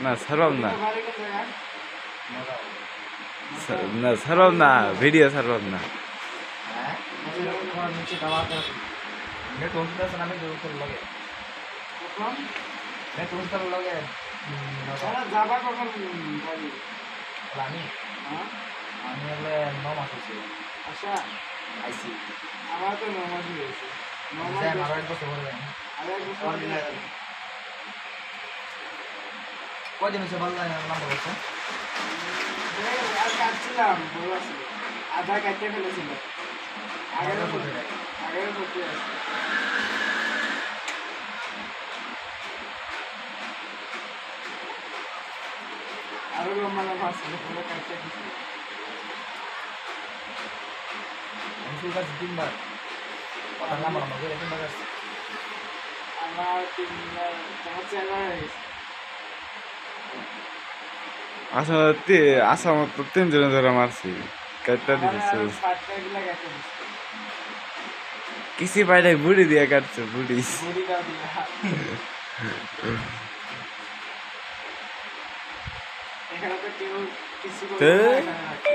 না ছাড়ব না না ছাড়ব না ভিডিও ছাড়ব না আমি হলে 9 মাস হয়েছে। আচ্ছা আইসি আমার তো 9 মাস হয়েছে। 9 মাস আরো এক বছর পরে যাই। আগে এক বছর আগে কদিন হয়েছে ভালো লাগে নাম্বার হচ্ছে আর কাটছিলাম বড় ছিল আধা কাটতে ফেলেছিল আগের বছর আরো লম্বা লম্বা ছিল পুরো কাটতে দিছিল আমি শুরু করছি 3 বার কথা নাম্বার আমাকে 3 বার আসছে আমার 3 বার তোমার 4 বার হয়ে গেছে আসাম তো 3 জনে ধরে মারছি কাটটা দিছে ফাটকাগুলা কাটতে দিছিল কিসি পাইলে বুড়ি দিয়ে কাটছে বুড়ি বড়িটা দিয়া এখানে তো কেউ কিছু করবে না এখানে